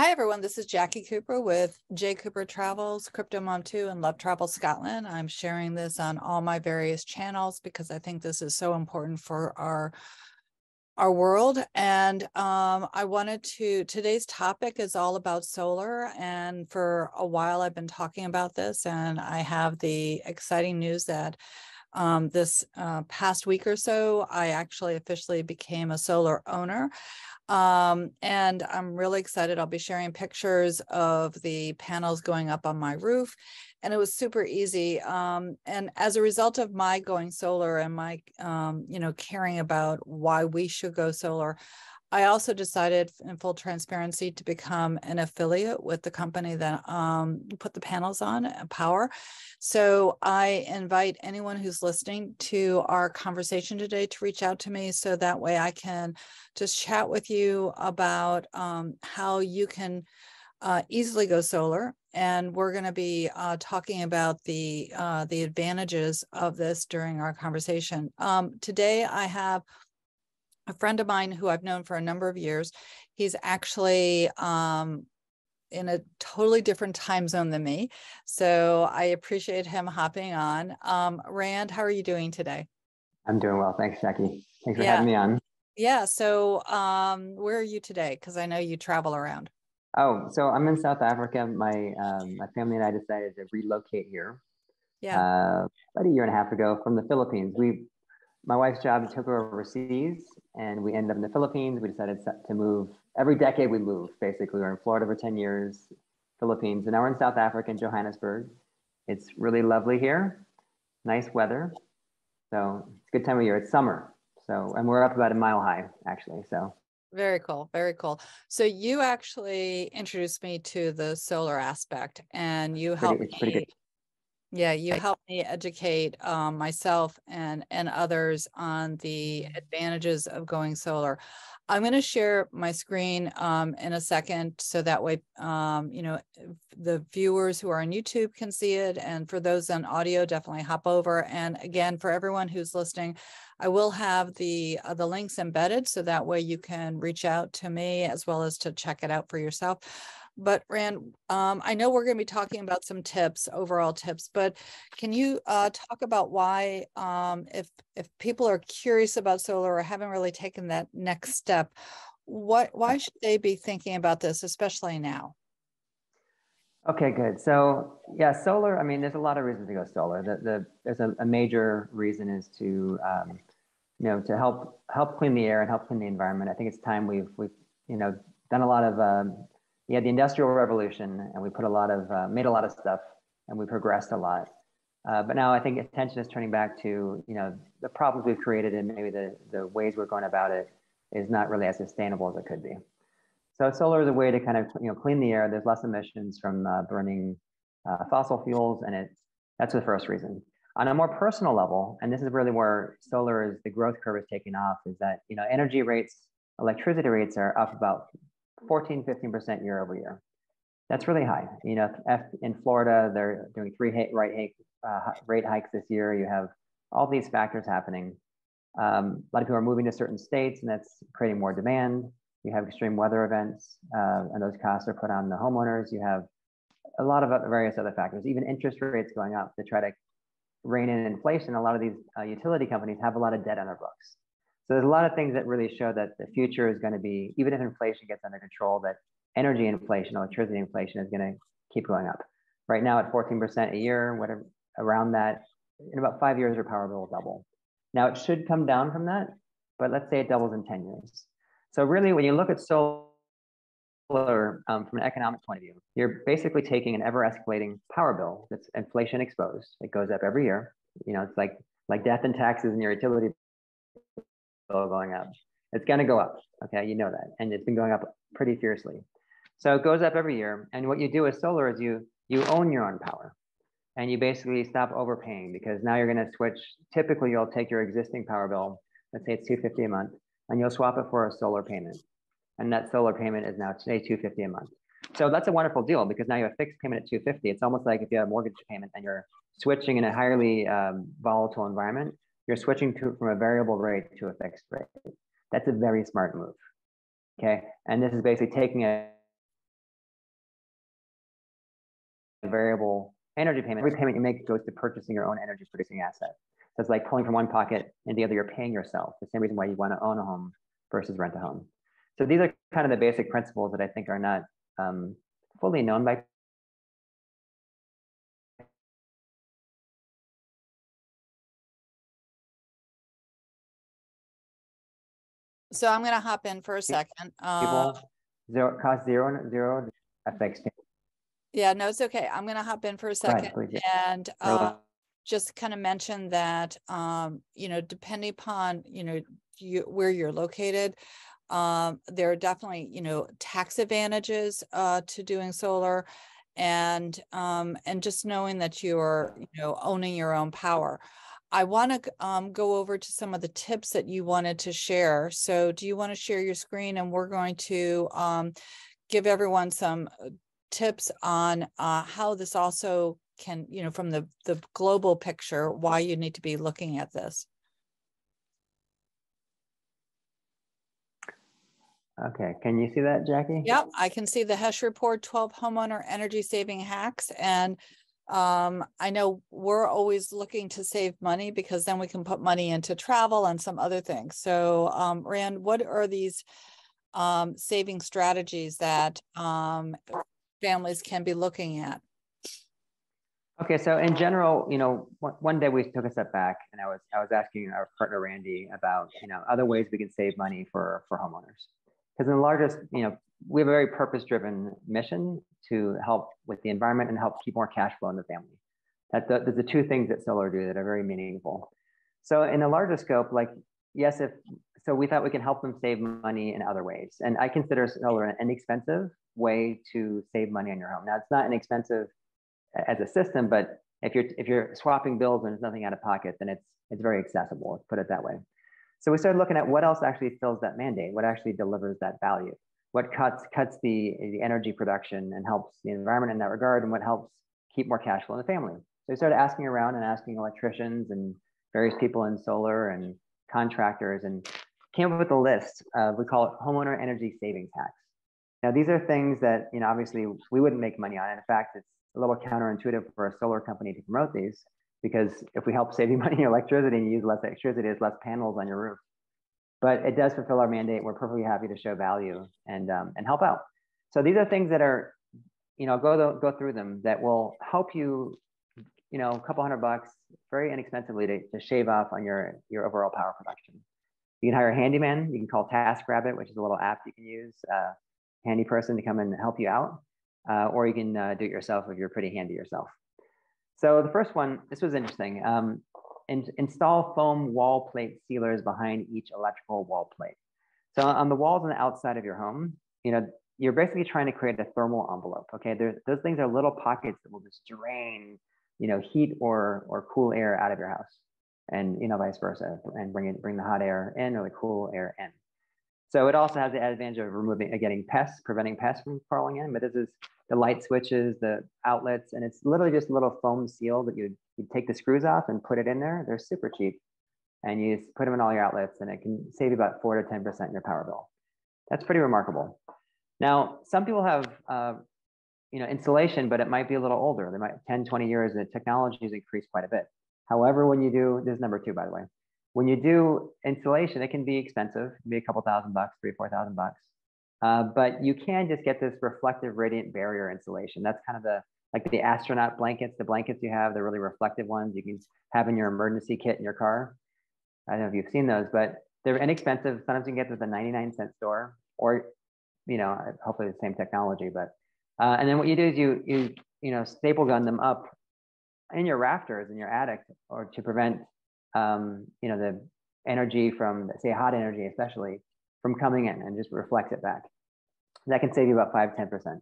Hi, everyone. This is Jacqui Cooper with J. Cooper Travels, Crypto Mom 2, and Love Travel Scotland. I'm sharing this on all my various channels because I think this is so important for our world. And I wanted to, today's topic is all about solar. And for a while, I've been talking about this, and I have the exciting news that this past week or so, I actually officially became a solar owner. And I'm really excited. I'll be sharing pictures of the panels going up on my roof, and it was super easy. And as a result of my going solar and my, caring about why we should go solar, I also decided in full transparency to become an affiliate with the company that put the panels on, Power. So I invite anyone who's listening to our conversation today to reach out to me so that way I can just chat with you about how you can easily go solar. And we're going to be talking about the advantages of this during our conversation. Today I have a friend of mine who I've known for a number of years. He's actually in a totally different time zone than me. So I appreciate him hopping on. Rand, how are you doing today? I'm doing well. Thanks, Jackie. Thanks for Yeah. having me on. Yeah. So where are you today? Because I know you travel around. Oh, so I'm in South Africa. My family and I decided to relocate here Yeah. about a year and a half ago from the Philippines. My wife's job took her overseas, and we ended up in the Philippines. We decided to move. Every decade we move, basically. We were in Florida for 10 years, Philippines, and now we're in South Africa in Johannesburg. It's really lovely here, nice weather. So it's a good time of year. It's summer. So, and we're up about a mile high, actually. So Very cool. Very cool. So you actually introduced me to the solar aspect, and you helped it's pretty good. me. Yeah, you helped me educate myself and others on the advantages of going solar. I'm going to share my screen in a second, so that way, the viewers who are on YouTube can see it. And for those on audio, definitely hop over. And again, for everyone who's listening, I will have the links embedded, so that way you can reach out to me as well as to check it out for yourself. But Rand, I know we're going to be talking about some tips, overall tips, but can you talk about why, if people are curious about solar or haven't really taken that next step, why should they be thinking about this, especially now? Okay, good. So yeah, solar. I mean, there's a lot of reasons to go solar. There's a major reason is to to help clean the air and help clean the environment. I think it's time we've done a lot of the Industrial Revolution, and we put made a lot of stuff, and we progressed a lot. But now I think attention is turning back to the problems we've created, and maybe the ways we're going about it is not really as sustainable as it could be. So solar is a way to kind of clean the air. There's less emissions from burning fossil fuels, and that's the first reason. On a more personal level, and this is really where the growth curve is taking off, is that energy rates, electricity rates are up about 14, 15% year over year. That's really high. In Florida, they're doing rate hikes this year. You have all these factors happening. A lot of people are moving to certain states, and that's creating more demand. You have extreme weather events, and those costs are put on the homeowners. You have a lot of various other factors, even interest rates going up to try to rein in inflation. A lot of these utility companies have a lot of debt on their books. So there's a lot of things that really show that the future is going to be, even if inflation gets under control, that energy inflation, electricity inflation is going to keep going up. Right now at 14% a year, whatever around that, in about 5 years, your power bill will double. Now it should come down from that, but let's say it doubles in 10 years. So really, when you look at solar from an economic point of view, you're basically taking an ever escalating power bill that's inflation exposed. It goes up every year. It's like death and taxes and your utility bill going up. It's going to go up. Okay, you know that, and it's been going up pretty fiercely. So it goes up every year. And what you do with solar is you own your own power, and you basically stop overpaying, because now you're going to switch. Typically, you'll take your existing power bill, let's say it's $250 a month, and you'll swap it for a solar payment. And that solar payment is now today $250 a month. So that's a wonderful deal, because now you have a fixed payment at $250. It's almost like if you have a mortgage payment and you're switching in a highly volatile environment, you're switching from a variable rate to a fixed rate. That's a very smart move. Okay, and this is basically taking a variable energy payment. Every payment you make goes to purchasing your own energy producing asset. So it's like pulling from one pocket and the other you're paying yourself. The same reason why you want to own a home versus rent a home. So these are kind of the basic principles that I think are not fully known by. So I'm going to hop in for a second. People, cost zero affects. Yeah, no, it's okay. I'm going to hop in for a second and just kind of mention that, you know, depending upon, you know, where you're located, there are definitely, you know, tax advantages to doing solar, and just knowing that you're, you know, owning your own power. I want to go over to some of the tips that you wanted to share. So do you want to share your screen, and we're going to give everyone some tips on how this also can, you know, from the global picture, why you need to be looking at this. Okay, can you see that, Jackie? Yep, I can see the HESH report, 12 homeowner energy saving hacks. And I know we're always looking to save money because then we can put money into travel and some other things. So Rand, what are these saving strategies that families can be looking at? Okay, so in general, you know, one day we took a step back, and I was asking our partner Randy about, you know, other ways we can save money for homeowners, because in the largest, you know, we have a very purpose-driven mission to help with the environment and help keep more cash flow in the family. There's the two things that solar do that are very meaningful. So in a larger scope, like, yes, so we thought we can help them save money in other ways, and I consider solar an inexpensive way to save money on your home. Now, it's not inexpensive as a system, but if you're swapping bills and there's nothing out of pocket, then it's very accessible. Let's put it that way. So we started looking at what else actually fills that mandate, what actually delivers that value, what cuts the energy production and helps the environment in that regard, and what helps keep more cash flow in the family. So we started asking around and asking electricians and various people in solar and contractors, and came up with a list of, we call it homeowner energy savings hacks. Now, these are things that, you know, obviously we wouldn't make money on. In fact, it's a little counterintuitive for a solar company to promote these, because if we help save you money in electricity and you use less electricity, there's less panels on your roof. But it does fulfill our mandate. We're perfectly happy to show value and help out. So these are things that are, you know, go through them, that will help you, you know, a couple $100 very inexpensively to shave off on your overall power production. You can hire a handyman. You can call TaskRabbit, which is a little app you can use, handy person to come and help you out, or you can do it yourself if you're pretty handy yourself. So the first one, this was interesting. Install foam wall plate sealers behind each electrical wall plate. So on the walls on the outside of your home, you know, you're basically trying to create a thermal envelope. Okay, those things are little pockets that will just drain, you know, heat or cool air out of your house, and, you know, vice versa, and bring the hot air in or the cool air in. So it also has the advantage of preventing pests from crawling in. But this is the light switches, the outlets, and it's literally just a little foam seal that you take the screws off and put it in there. They're super cheap, and you just put them in all your outlets, and it can save you about 4 to 10% in your power bill. That's pretty remarkable. Now, some people have, you know, insulation, but it might be a little older. They might 10, 20 years, and the technology has increased quite a bit. However, when you do, this is number 2, by the way. When you do insulation, it can be expensive. It can be a couple $1,000, $3,000 to $4,000. But you can just get this reflective radiant barrier insulation. That's kind of like the astronaut blankets, the blankets you have, the really reflective ones you can have in your emergency kit in your car. I don't know if you've seen those, but they're inexpensive. Sometimes you can get them at the 99-cent store, or, you know, hopefully the same technology. But and then what you do is you know, staple gun them up in your rafters in your attic, or to prevent you know, the energy from, say, hot energy especially, from coming in, and just reflects it back. That can save you about 5–10%.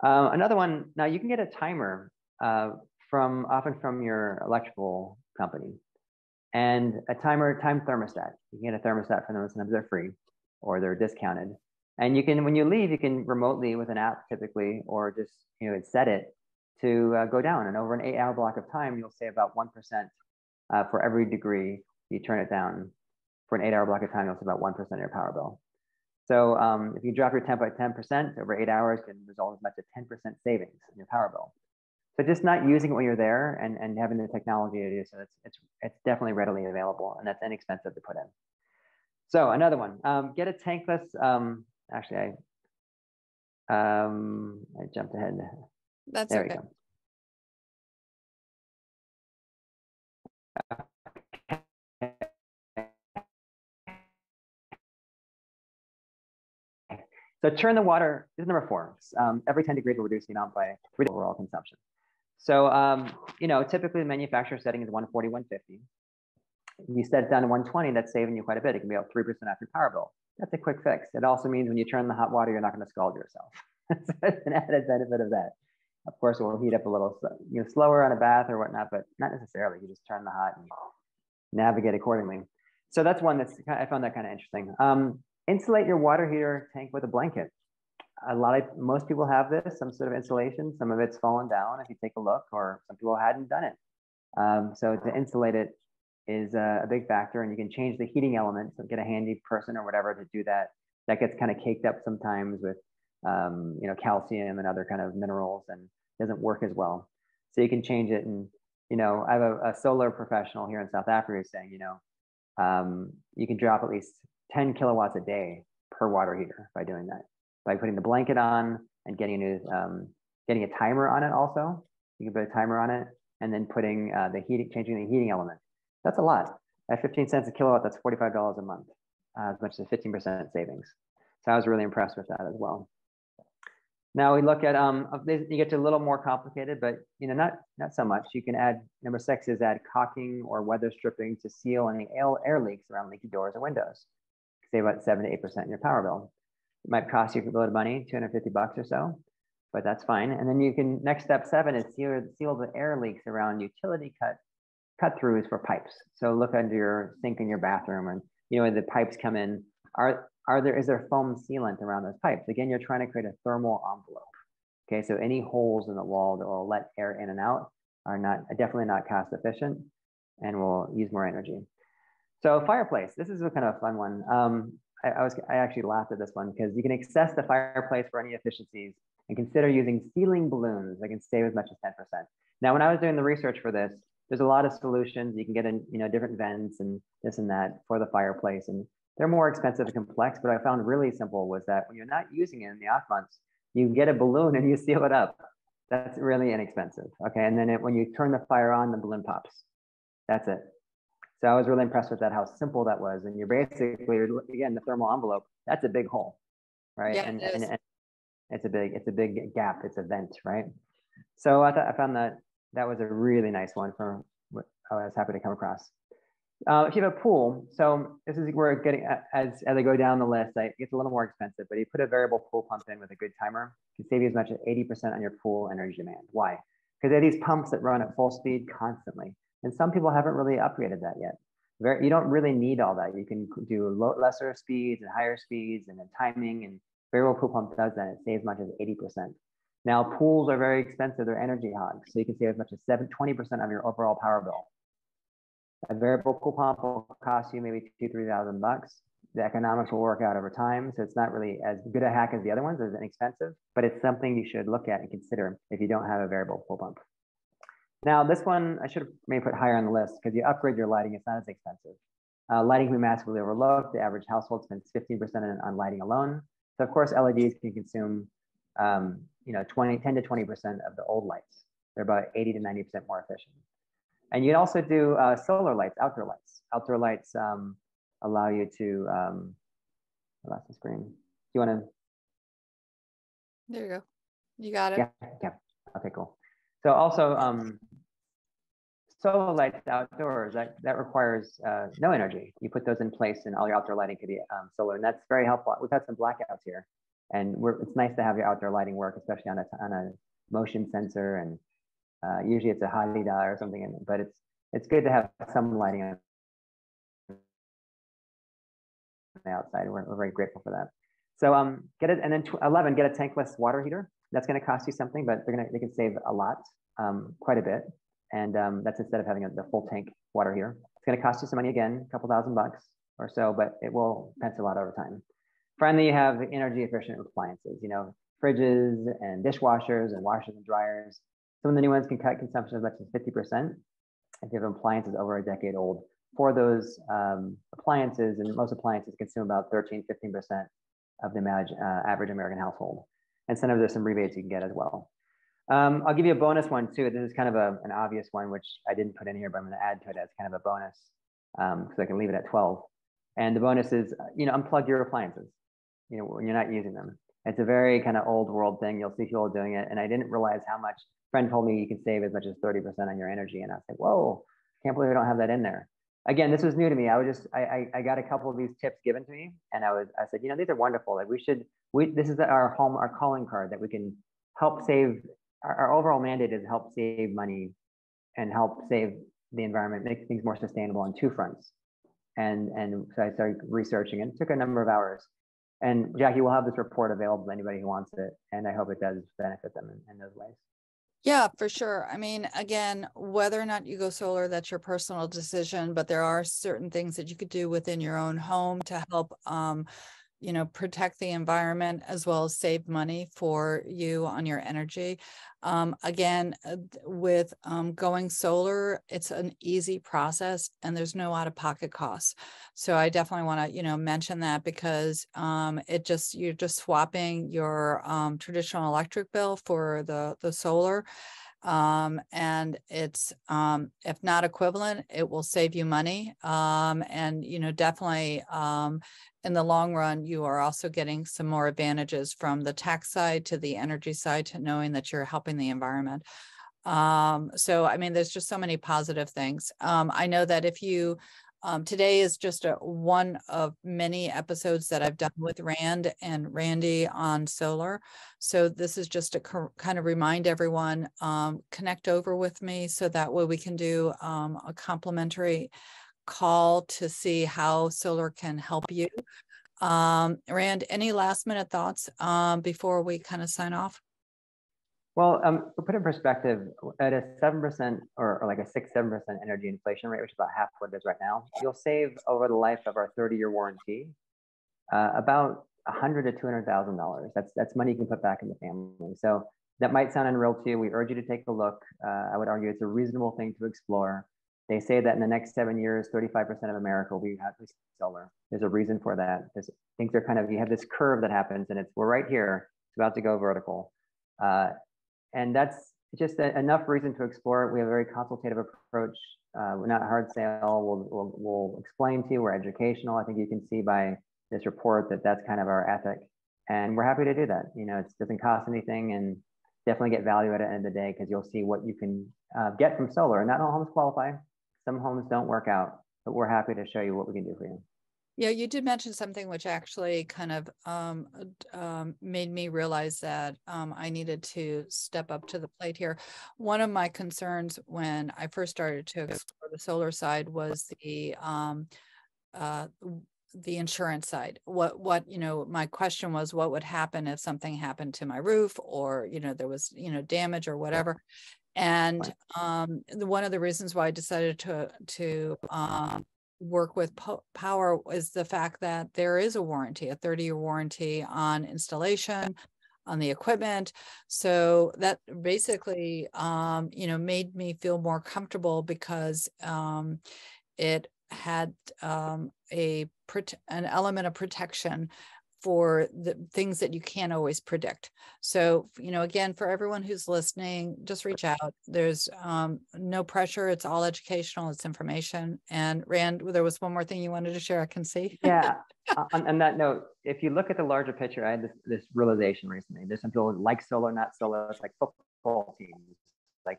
Another one, now you can get a timer often from your electrical company, and a time thermostat. You can get a thermostat from them. Sometimes they're free or they're discounted. And you can, when you leave, you can remotely with an app typically, or just, you know, set it to go down. And over an 8-hour block of time, you'll save about 1% for every degree you turn it down. For an 8-hour block of time, you'll save about 1% of your power bill. So if you drop your temp by 10% over 8 hours, can result in as much as 10% savings in your power bill. So just not using it when you're there and having the technology to do so, it's definitely readily available, and that's inexpensive to put in. So another one, get a tankless, actually I jumped ahead. That's There okay. we go. So turn the water, this is number 4. Every 10 degrees will reduce the amount by 3 overall consumption. So, typically the manufacturer setting is 140, 150. You set it down to 120, that's saving you quite a bit. It can be about 3% off your power bill. That's a quick fix. It also means when you turn the hot water, you're not going to scald yourself. So it's an added benefit of that. Of course, it will heat up a little, slower on a bath or whatnot, but not necessarily. You just turn the hot and navigate accordingly. So that's one I found that kind of interesting. Insulate your water heater tank with a blanket. Most people have this, some sort of insulation. Some of it's fallen down if you take a look, or some people hadn't done it. So to insulate it is a big factor, and you can change the heating element. So get a handy person or whatever to do that. That gets kind of caked up sometimes with calcium and other kind of minerals, and doesn't work as well. So you can change it. And I have a solar professional here in South Africa saying, you can drop at least 10 kilowatts a day per water heater by doing that. By putting the blanket on and getting a timer on it also. You can put a timer on it, and then changing the heating element. That's a lot. At 15 cents a kilowatt, that's $45 a month, as much as 15% savings. So I was really impressed with that as well. Now we look at, you get to a little more complicated, but not so much. You can add, number 6 is add caulking or weather stripping to seal any air leaks around leaky doors or windows. Save about 7 to 8% in your power bill. It might cost you a little money, $250 or so, but that's fine. And then next step 7 is seal the air leaks around utility cut throughs for pipes. So look under your sink in your bathroom, and when the pipes come in, is there foam sealant around those pipes? Again, you're trying to create a thermal envelope. Okay, so any holes in the wall that will let air in and out are definitely not cost efficient and will use more energy. So fireplace, this is a kind of fun one. I actually laughed at this one because you can access the fireplace for any efficiencies and consider using ceiling balloons that can save as much as 10%. Now, when I was doing the research for this, there's a lot of solutions. You can get in, different vents and this and that for the fireplace, and they're more expensive and complex. But I found really simple was that when you're not using it in the off months, you get a balloon and you seal it up. That's really inexpensive. Okay, and then when you turn the fire on, the balloon pops. That's it. So I was really impressed with that, how simple that was. And you're basically, again, the thermal envelope, that's a big hole, right? Yeah, and it's a big gap. It's a vent, right? So I found that was a really nice one for what I was happy to come across. If you have a pool, so this is where getting, as I go down the list, it gets a little more expensive, but you put a variable pool pump in with a good timer, it can save you as much as 80% on your pool energy demand. Why? Because there are these pumps that run at full speed constantly. And some people haven't really upgraded that yet. You don't really need all that. You can do lesser speeds and higher speeds, and then timing, and variable pool pump does that. It saves as much as 80%. Now, pools are very expensive. They're energy hogs. So you can save as much as 20% of your overall power bill. A variable pool pump will cost you maybe $2,000 to $3,000. The economics will work out over time. So it's not really as good a hack as the other ones, as inexpensive, but it's something you should look at and consider if you don't have a variable pool pump. Now, this one I should have maybe put higher on the list because you upgrade your lighting, it's not as expensive. Lighting can be massively overlooked. The average household spends 15% on lighting alone. So of course, LEDs can consume 10 to 20% of the old lights. They're about 80 to 90% more efficient. And you can also do solar lights, outdoor lights. Outdoor lights allow you to, I lost the screen. Do you want to? There you go. You got it. Yeah. Okay, cool. So also solar lights outdoors, that requires no energy. You put those in place and all your outdoor lighting could be solar, and that's very helpful. We've had some blackouts here, and it's nice to have your outdoor lighting work, especially on a motion sensor, and usually it's a hottie dial or something, but it's good to have some lighting on the outside. We're very grateful for that. So get it, and then 11, get a tankless water heater. That's going to cost you something, but they can save a lot, quite a bit. And that's instead of having the full tank water heater. It's going to cost you some money again, a couple $1,000 or so, but it will pencil out over time. Finally, you have energy efficient appliances, fridges and dishwashers and washers and dryers. Some of the new ones can cut consumption as much as 50% if you have appliances over a decade old. For those appliances, and most appliances consume about 13, 15% of the average American household. And sometimes there's some rebates you can get as well. I'll give you a bonus one too. This is kind of an obvious one, which I didn't put in here, but I'm going to add to it as kind of a bonus so I can leave it at 12. And the bonus is, unplug your appliances, when you're not using them. It's a very kind of old world thing. You'll see people doing it. And I didn't realize how much. A friend told me you can save as much as 30% on your energy. And I was like, whoa, can't believe I don't have that in there. Again, this was new to me. I got a couple of these tips given to me, and I said, these are wonderful. Like this is our calling card that we can help save. Our overall mandate is help save money and help save the environment, make things more sustainable on two fronts. And so I started researching, and it took a number of hours. And Jacqui, we'll have this report available to anybody who wants it, and I hope it does benefit them in those ways. Yeah, for sure. I mean, again, whether or not you go solar, that's your personal decision, but there are certain things that you could do within your own home to help, protect the environment as well as save money for you on your energy. Again, with going solar, it's an easy process and there's no out-of-pocket costs. So I definitely want to, mention that because you're just swapping your traditional electric bill for the solar. And it's if not equivalent, it will save you money. And definitely in the long run, you are also getting some more advantages from the tax side to the energy side to knowing that you're helping the environment. So I mean, there's just so many positive things. I know that if you today is just one of many episodes that I've done with Rand and Randy on solar. So this is just to kind of remind everyone, connect over with me so that way we can do a complimentary call to see how solar can help you. Rand, any last minute thoughts before we kind of sign off? Well, to put in perspective, at a 7% or like a 6-7% energy inflation rate, which is about half what it is right now, you'll save over the life of our 30-year warranty about $100,000 to $200,000. That's money you can put back in the family. So that might sound unreal to you. We urge you to take a look. I would argue it's a reasonable thing to explore. They say that in the next 7 years, 35% of America will be solar. There's a reason for that. Things are kind of, you have this curve that happens, and we're right here. It's about to go vertical. And that's just enough reason to explore it. We have a very consultative approach. We're not hard sale. We'll explain to you. We're educational. I think you can see by this report that that's kind of our ethic. And we're happy to do that. It doesn't cost anything, and definitely get value at the end of the day because you'll see what you can get from solar. And not all homes qualify. Some homes don't work out, but we're happy to show you what we can do for you. Yeah, you did mention something which actually kind of made me realize that I needed to step up to the plate here. One of my concerns when I first started to explore the solar side was the insurance side. My question was, what would happen if something happened to my roof, or there was damage or whatever. And one of the reasons why I decided to work with Power is the fact that there is a warranty, a 30-year warranty on installation, on the equipment. So that basically, made me feel more comfortable because it had an element of protection for the things that you can't always predict. So, again, for everyone who's listening, just reach out. There's no pressure. It's all educational. It's information. And Rand, there was one more thing you wanted to share. I can see. Yeah. On that note, if you look at the larger picture, I had this realization recently. There's some people like solar, not solar. It's like football teams, like,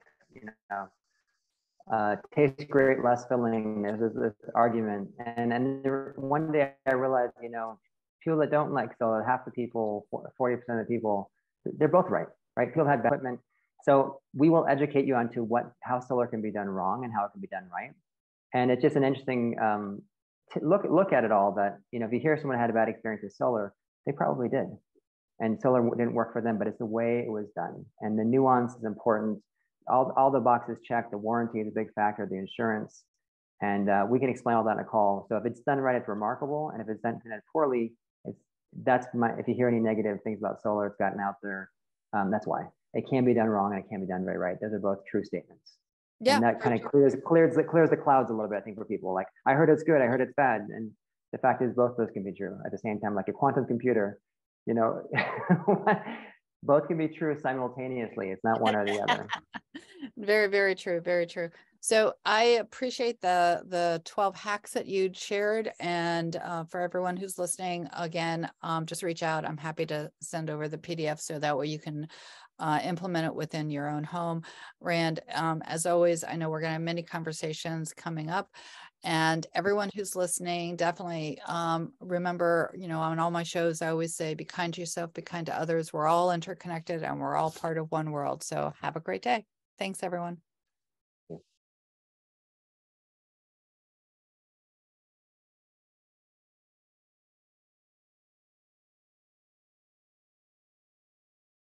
tastes great, less filling. There's this argument. And one day I realized, people that don't like solar, half the people, 40% of the people, they're both right? People have equipment. So we will educate you onto how solar can be done wrong and how it can be done right. And it's just an interesting look at it all that, if you hear someone had a bad experience with solar, they probably did. And solar didn't work for them, but it's the way it was done. And the nuance is important. All the boxes checked, the warranty is a big factor, the insurance. And we can explain all that in a call. So if it's done right, it's remarkable. And if it's done poorly, if you hear any negative things about solar, it's gotten out there. That's why. it can be done wrong and it can be done very right. Those are both true statements. Yeah, And that kind of clears the clouds a little bit, I think, for people. Like, I heard it's good, I heard it's bad. And the fact is both those can be true at the same time. Like a quantum computer, you know, both can be true simultaneously. It's not one or the other. Very, very true. Very true. So I appreciate the 12 hacks that you shared. And for everyone who's listening, again, just reach out. I'm happy to send over the PDF so that way you can implement it within your own home. Rand, as always, I know we're going to have many conversations coming up. And everyone who's listening, definitely remember, you know, on all my shows, I always say, be kind to yourself, be kind to others. We're all interconnected and we're all part of one world. So have a great day. Thanks, everyone.